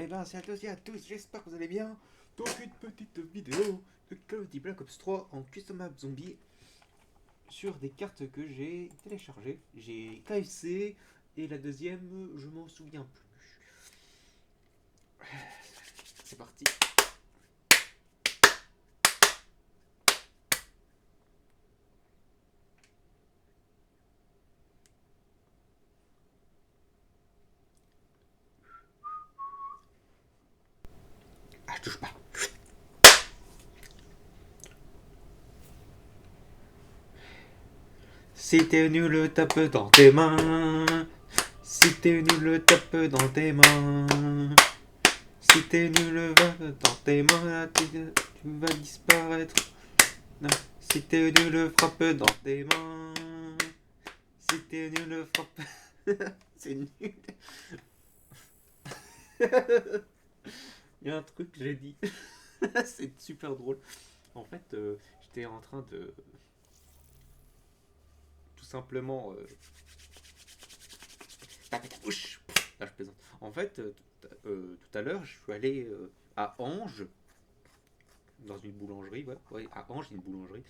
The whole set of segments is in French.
Et ben c'est à tous et à tous, j'espère que vous allez bien. Donc une petite vidéo de Call of Duty Black Ops 3 en custom map zombie sur des cartes que j'ai téléchargées. J'ai KFC et la deuxième, je m'en souviens plus. C'est parti. Ah, je touche pas. Si t'es nul, tape dans tes mains. Si t'es nul, tape dans tes mains. Si t'es nul, va dans tes mains, tu vas disparaître. Non. Si t'es nul, frappe dans tes mains. Si t'es nul, frappe. C'est nul. Il y a un truc que j'ai dit. C'est super drôle. En fait, j'étais en train de. Tout simplement. Taper ta bouche. Là, je plaisante. En fait, tout à l'heure, je suis allé à Ange. Dans une boulangerie, ouais, à Ange, une boulangerie.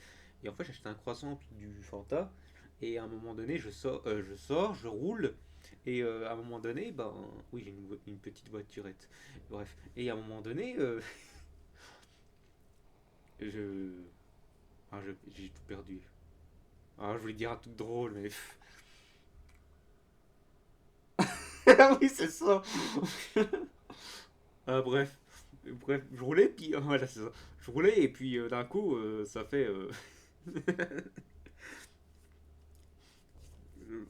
Et en fait, j'ai acheté un croissant puis du Fanta. Et à un moment donné, je roule. Et à un moment donné, ben, oui, j'ai une petite voiturette. Bref. Et à un moment donné, je, j'ai tout perdu. Ah, je voulais dire un truc drôle, mais. Ah oui, c'est ça. Ah, bref, je roulais, puis voilà, c'est ça. Je roulais, et puis d'un coup, ça fait.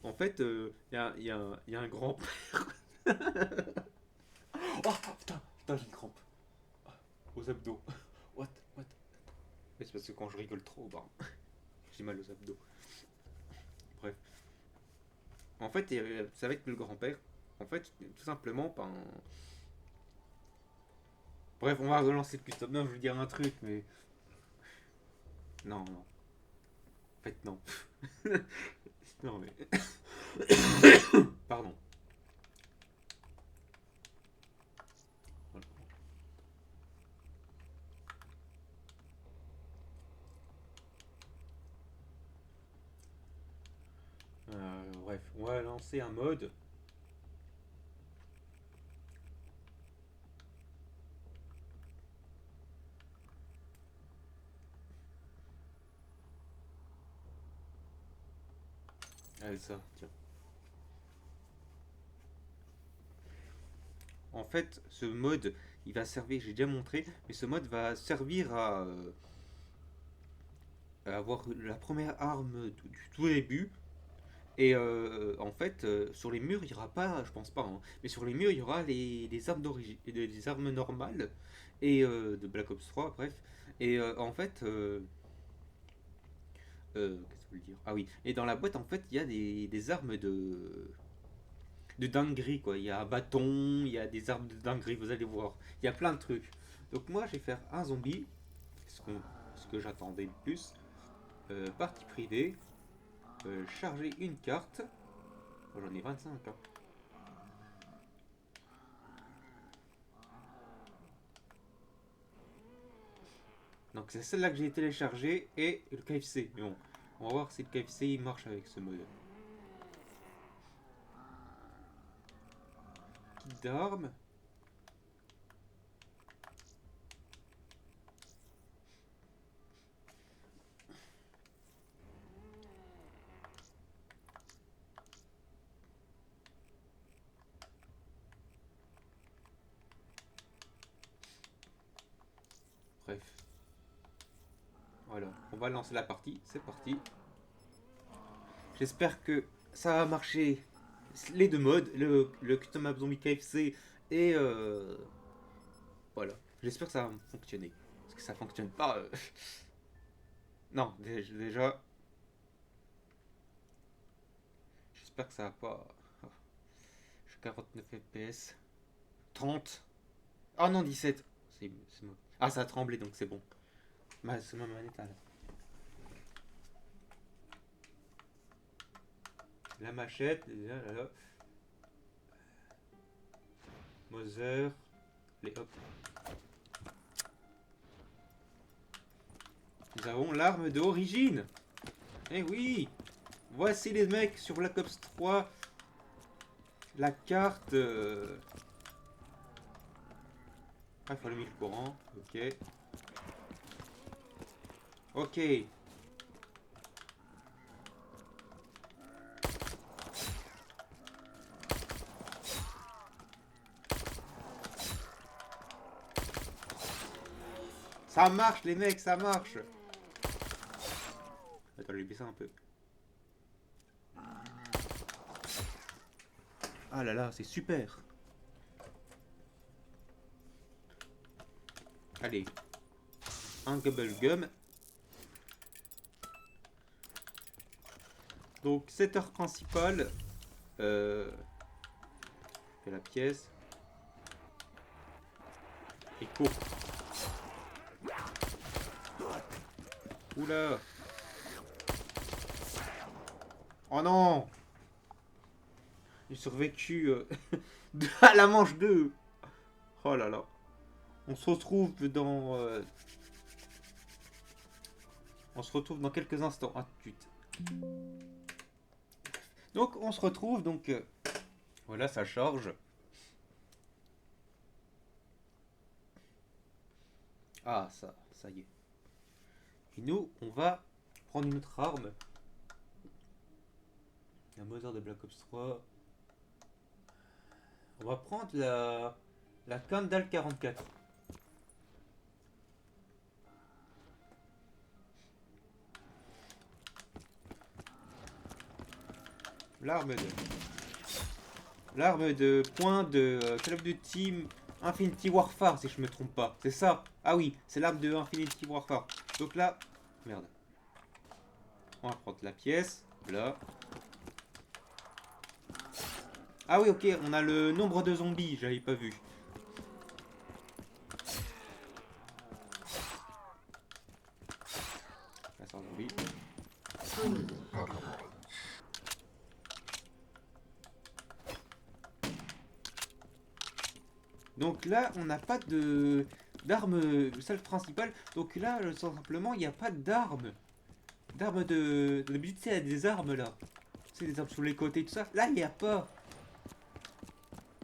En fait, y a un grand. Oh putain, j'ai une crampe. Aux abdos. What? What? Mais c'est parce que quand je rigole trop, bah, j'ai mal aux abdos. Bref. En fait, c'est avec le grand-père. En fait, tout simplement, ben. Bref, on va relancer le custom. Non, je veux dire un truc, mais. Non, non. En fait, non. Non, mais. Pardon. Voilà. Bref, on va lancer un mode. Allez, ça, tiens. En fait, ce mode, il va servir, j'ai déjà montré, mais ce mode va servir à avoir la première arme du tout début. Et en fait, sur les murs, il n'y aura pas, je pense pas, hein, mais sur les murs, il y aura les armes d'origine, les armes normales et de Black Ops 3, bref. Et en fait, qu'est-ce que je veux dire? Ah oui, et dans la boîte, en fait, il y a des armes de dinguerie, quoi. Il y a un bâton, il y a des armes de dinguerie, vous allez voir. Il y a plein de trucs. Donc moi, je vais faire un zombie, ce que j'attendais le plus. Partie privée, charger une carte. Oh, j'en ai 25, hein. Donc c'est celle-là que j'ai téléchargée et le KFC. Mais bon, on va voir si le KFC il marche avec ce mode. Kit d'armes. Bref, voilà. On va lancer la partie. C'est parti. J'espère que ça va marcher. Les deux modes, le Custom Map Zombie KFC et voilà. J'espère que ça va fonctionner. Parce que ça fonctionne pas. Non, déjà, j'espère que ça va pas. Je suis 49 FPS. 30. Ah non, 17. C'est moi. Ah, ça a tremblé donc c'est bon. C'est ma manette là. La machette, là, là, là. Mother. Allez, hop. Nous avons l'arme d'origine. Eh oui. Voici les mecs sur Black Ops 3. La carte... Ah, il faut allumer le courant. Ok. Ok. Ça marche les mecs, ça marche. Attends, j'ai baissé un peu. Ah là là, c'est super. Allez. Un bubble gum. Donc, cette heure principale. Fait la pièce. Et court. Oula. Oh non. J'ai survécu à la manche 2. Oh là là. On se retrouve dans... on se retrouve dans quelques instants. Ah, tout de suite. Donc, on se retrouve. Donc, voilà, ça charge. Ah, ça y est. Et nous, on va prendre une autre arme. La Mother de Black Ops 3. On va prendre la Kandal 44. L'arme de point de Call of Duty Infinity Warfare, si je me trompe pas. C'est ça. Ah oui, c'est l'arme de Infinity Warfare. Donc là, merde. On va prendre la pièce. Là. Ah oui, ok, on a le nombre de zombies, j'avais pas vu. Là, c'est un zombie. Donc là, on n'a pas de d'arme salle principale. Donc là, simplement, il n'y a pas d'arme. D'arme de... D'habitude, il y a des armes là. C'est des armes sur les côtés, tout ça. Là, il n'y a pas.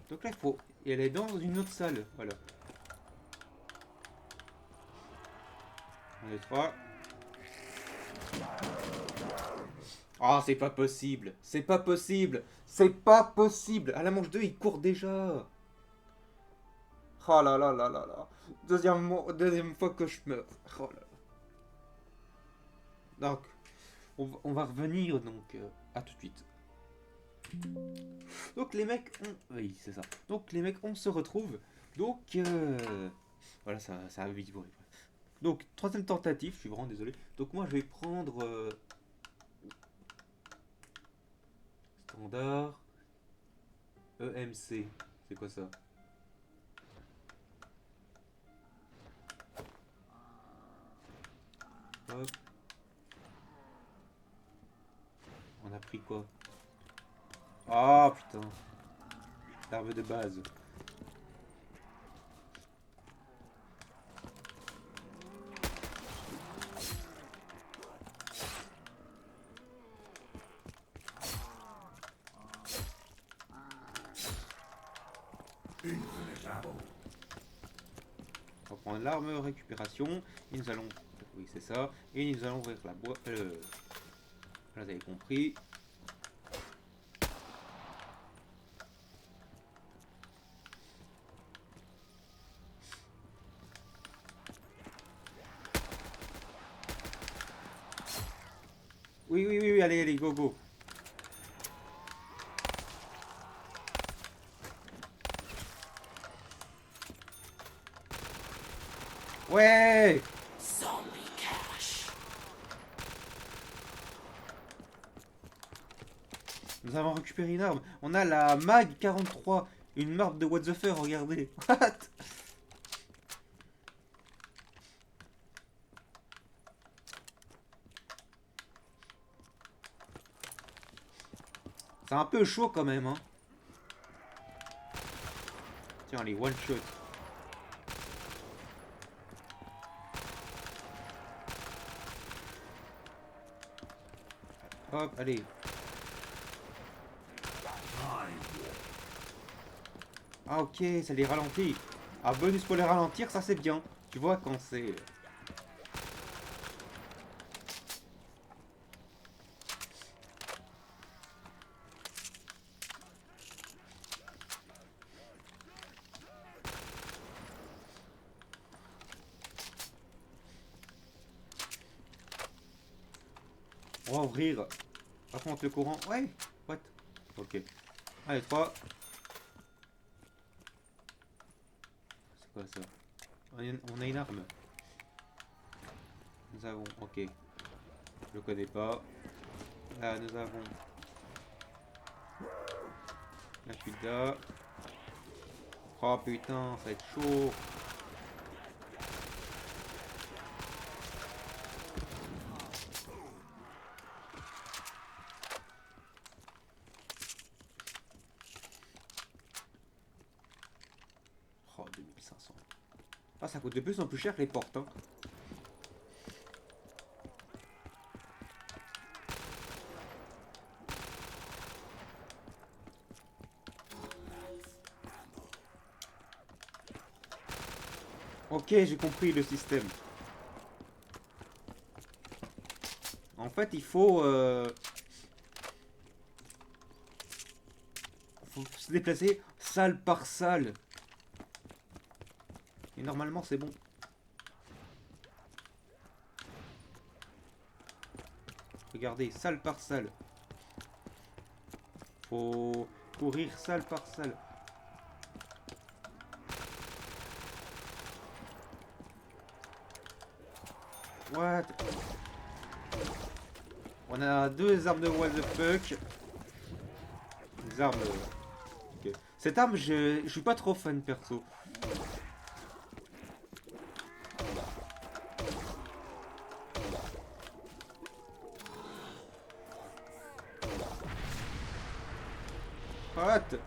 Donc là, il faut... Et elle est dans une autre salle. Voilà. 1, 2, 3. Ah, c'est pas possible. C'est pas possible. C'est pas possible. À la manche 2, il court déjà. Oh là là là là là. Deuxième fois que je meurs. Oh là là. Donc, on va revenir donc à tout de suite. Donc les mecs, oui c'est ça. Donc les mecs, on se retrouve. Donc voilà, ça a vite volé. Donc troisième tentative, je suis vraiment désolé. Donc moi je vais prendre standard EMC. C'est quoi ça? Hop. On a pris quoi? Ah putain. L'arme de base. On va prendre l'arme récupération. Et nous allons... Oui c'est ça. Et nous allons ouvrir la boîte. Là vous avez compris. Oui, oui, oui, oui, allez, allez, go, go. Ouais. Zombie cash. Nous avons récupéré une arme. On a la Mag 43. Une arme de what the fuck, regardez. What? C'est un peu chaud quand même, hein. Tiens, les one shot. Hop, allez. Ah ok, ça les ralentit. Ah, bonus pour les ralentir, ça c'est bien. Tu vois quand c'est... On va ouvrir. Par contre le courant... Ouais. What? Ok. Allez, 3. C'est quoi ça? On a une arme. Nous avons... Ok. Je connais pas. Là, nous avons... La Kuda. Oh putain, ça va être chaud. Oh, 2500. Ah, ça coûte de plus en plus cher les portes, hein. Ok, j'ai compris le système. En fait, il faut se déplacer salle par salle. Et normalement, c'est bon. Regardez, salle par salle. Faut courir salle par salle. What? On a deux armes de what the fuck. Des armes... Ok. Cette arme, je suis pas trop fan perso. What?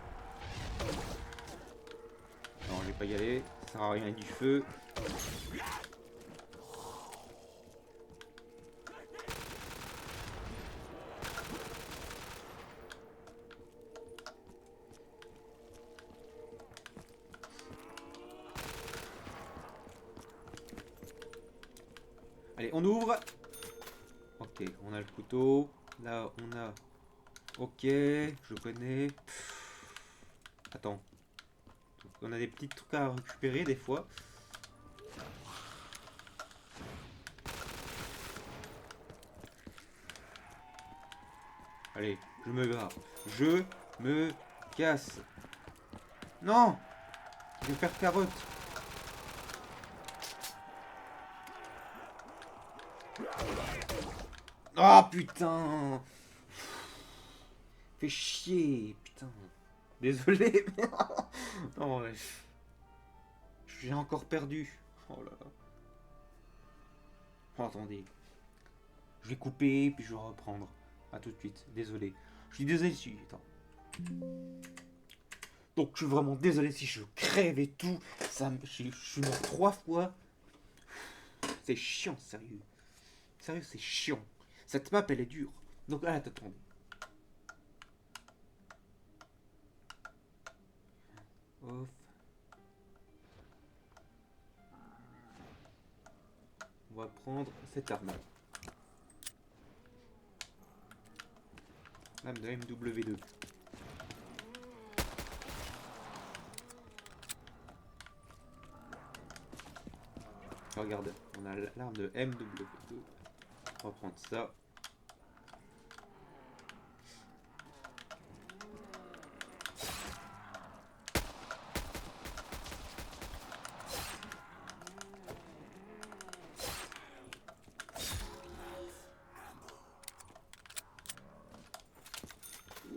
Non, je vais pas y aller. Ça sert à rien du feu. Allez, on ouvre. Ok, on a le couteau. Là, on a... Ok, je connais. Attends. Donc, on a des petits trucs à récupérer des fois. Allez, je me barre. Je me casse. Non! Je vais faire carotte. Oh putain! Fais chier, putain. Désolé, mais... Non, ouais. J'ai encore perdu. Oh là là. Oh, attendez. Je vais couper, puis je vais reprendre. A tout de suite. Désolé. Je suis désolé si... Attends. Donc, je suis vraiment désolé si je crève et tout. Je suis mort 3 fois. C'est chiant, sérieux. Sérieux, c'est chiant. Cette map, elle est dure. Donc, ah, attends. Off. On va prendre cette arme. Lame de MW2. Regarde, on a l'arme de MW2. On va prendre ça.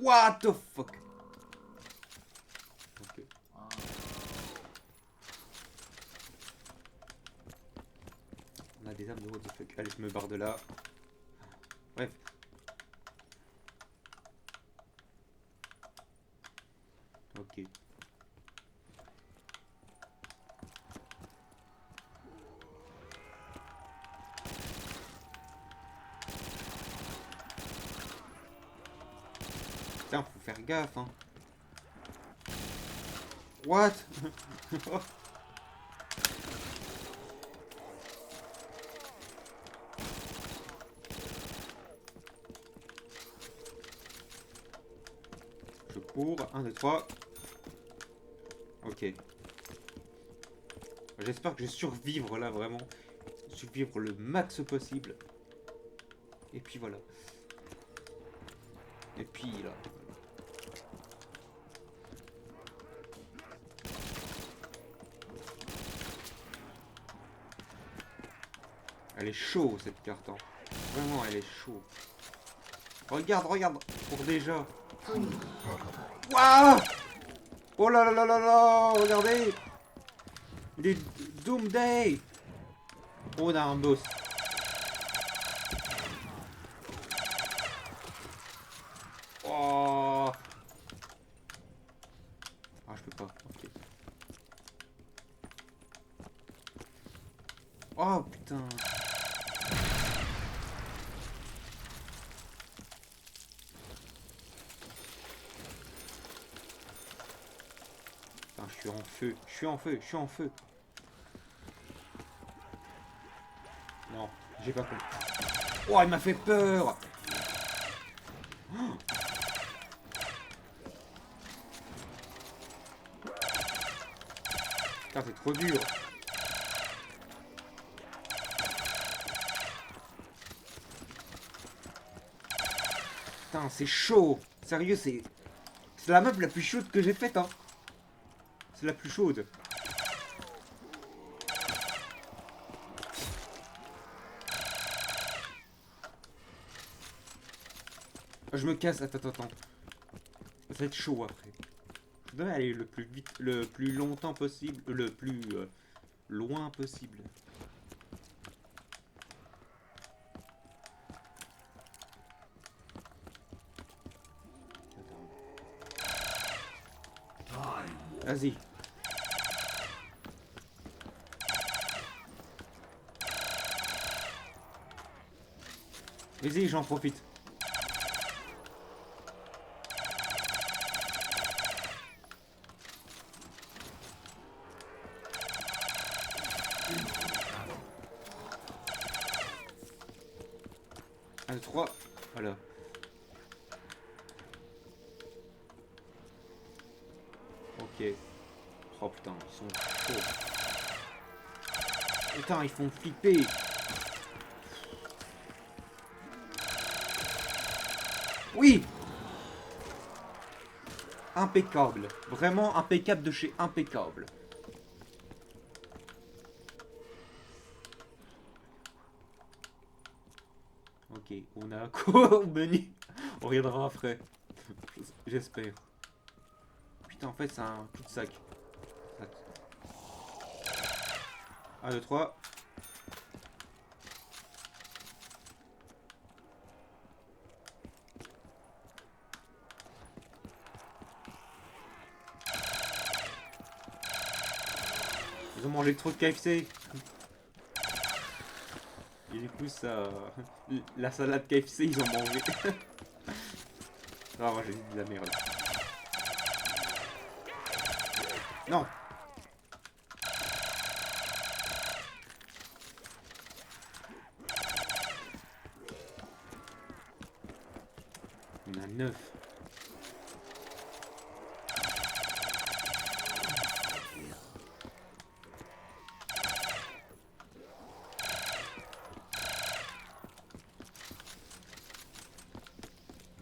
What the fuck? Ok. On a des armes de what the fuck. Allez, je me barre de là. Bref. Ok. Putain, faut faire gaffe, hein. What? Je cours. 1, 2, 3. Ok. J'espère que je vais survivre là, vraiment. Survivre le max possible. Et puis voilà. Et puis là. Elle est chaud cette carte. Hein. Vraiment, elle est chaud. Regarde, regarde. Pour déjà. Waouh! Oh là là là là là! Regardez! Les Doomday! Oh, on a un boss. Oh! Ah, je peux pas. Ok. Oh putain! Putain, je suis en feu. Je suis en feu. Je suis en feu. Non, j'ai pas compris. Oh, il m'a fait peur! Putain, c'est trop dur. Putain, c'est chaud. Sérieux, c'est la map la plus chaude que j'ai faite, hein. C'est la plus chaude. Je me casse. Attends, attends, attends. Ça va être chaud après. Je dois aller le plus vite, le plus longtemps possible, le plus loin possible. Vas-y. Vas-y, j'en profite. Un, deux, trois. Voilà. Ok. Oh putain, ils sont chauds. Putain, ils font flipper. Oui! Impeccable. Vraiment impeccable de chez impeccable. Ok, on a quoi au menu? On regardera après. J'espère. Putain, en fait, c'est un cul-de-sac. 1, 2, 3. Ils ont mangé trop de KFC. Et du coup, ça. La salade KFC, ils ont mangé. Ah, moi j'ai dit de la merde. Non! On a 9.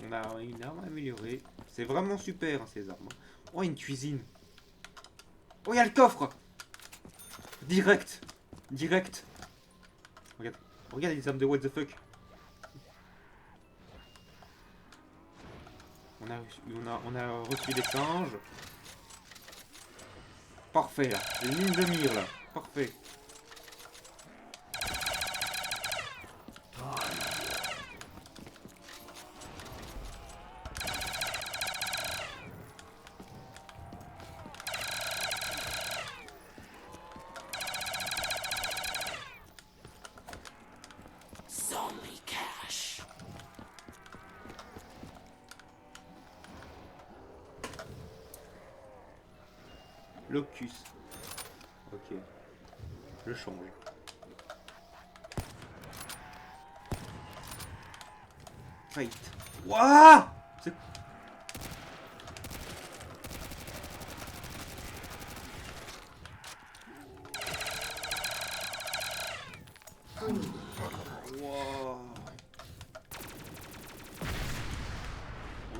On a une arme améliorée. C'est vraiment super hein, ces armes. Oh, une cuisine. Oh, il y a le coffre. Direct. Direct. Regarde. Regarde les armes de what the fuck. On a reçu des singes. Parfait là. Les lignes de mire là. Parfait. Zombie cash. Locus. Ok. Je change. Fight. Wouah! C'est... Wouah.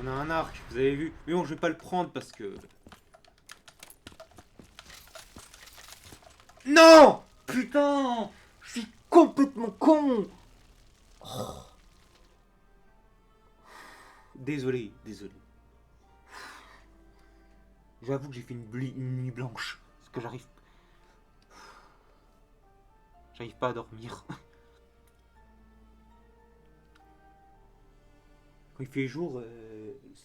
On a un arc, vous avez vu? Mais bon, je vais pas le prendre parce que... Non! Putain! Je suis complètement con! Désolé, désolé. J'avoue que j'ai fait une nuit blanche. Parce que j'arrive pas à dormir. Quand il fait jour,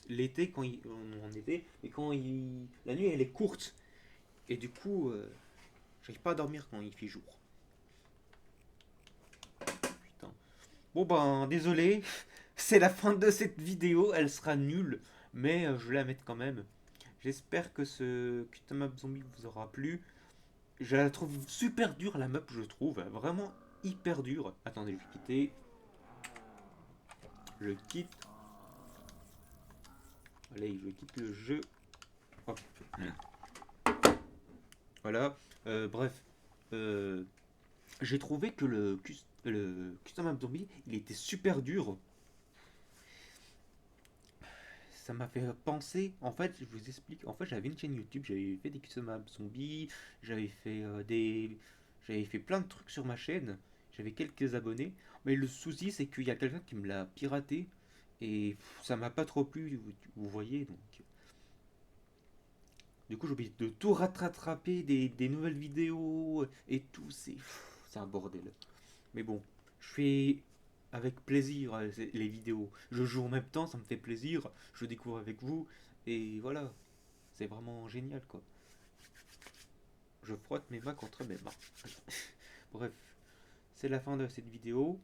l'été, en été, et la nuit elle est courte. Et du coup, j'arrive pas à dormir quand il fait jour. Putain. Bon ben, désolé. C'est la fin de cette vidéo. Elle sera nulle. Mais je vais la mettre quand même. J'espère que ce Custom Map Zombie vous aura plu. Je la trouve super dure la map, je trouve. Vraiment hyper dure. Attendez, je vais quitter. Je quitte. Allez, je quitte le jeu. Hop. Voilà. Bref. Euh, j'ai trouvé que le Custom Map Zombie, il était super dur. Ça m'a fait penser, en fait, je vous explique, en fait j'avais une chaîne YouTube, j'avais fait des Custom Map Zombies, j'avais fait plein de trucs sur ma chaîne, j'avais quelques abonnés, mais le souci c'est qu'il y a quelqu'un qui me l'a piraté, et ça m'a pas trop plu, vous voyez, donc... Du coup j'ai oublié de tout rattraper, des nouvelles vidéos, et tout, c'est un bordel. Mais bon, je fais avec plaisir les vidéos. Je joue en même temps, ça me fait plaisir. Je découvre avec vous. Et voilà, c'est vraiment génial quoi. Je frotte mes mains contre mes mains. Bref, c'est la fin de cette vidéo.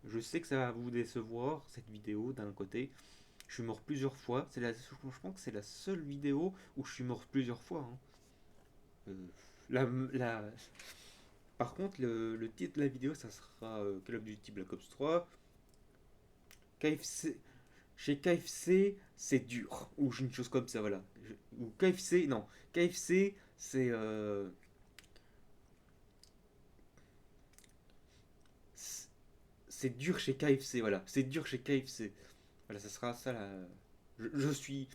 Je sais que ça va vous décevoir, cette vidéo d'un côté. Je suis mort plusieurs fois. Je pense que c'est la seule vidéo où je suis mort plusieurs fois, hein. Euh, la, la, Par contre, le titre de la vidéo, ça sera Call of Duty Black Ops 3. KFC, chez KFC, c'est dur. Ou une chose comme ça, voilà. Ou KFC, non. KFC, c'est dur chez KFC, voilà. C'est dur chez KFC. Voilà, ça sera ça là. Je, je suis,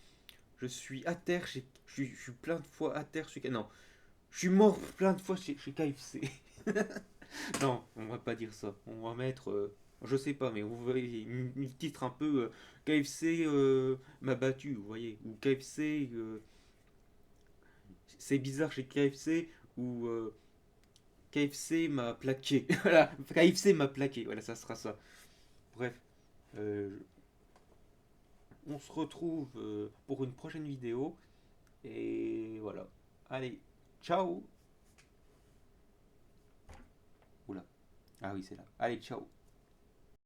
je suis à terre je suis plein de fois à terre chez. Non, je suis mort plein de fois chez KFC. Non, on va pas dire ça. On va mettre, je sais pas, mais vous voyez, une titre un peu KFC m'a battu, vous voyez, ou KFC, c'est bizarre chez KFC, ou KFC m'a plaqué. Voilà, KFC m'a plaqué, voilà, ça sera ça. Bref, euh, on se retrouve pour une prochaine vidéo, et voilà. Allez, ciao. Oula, ah oui, c'est là. Allez, ciao.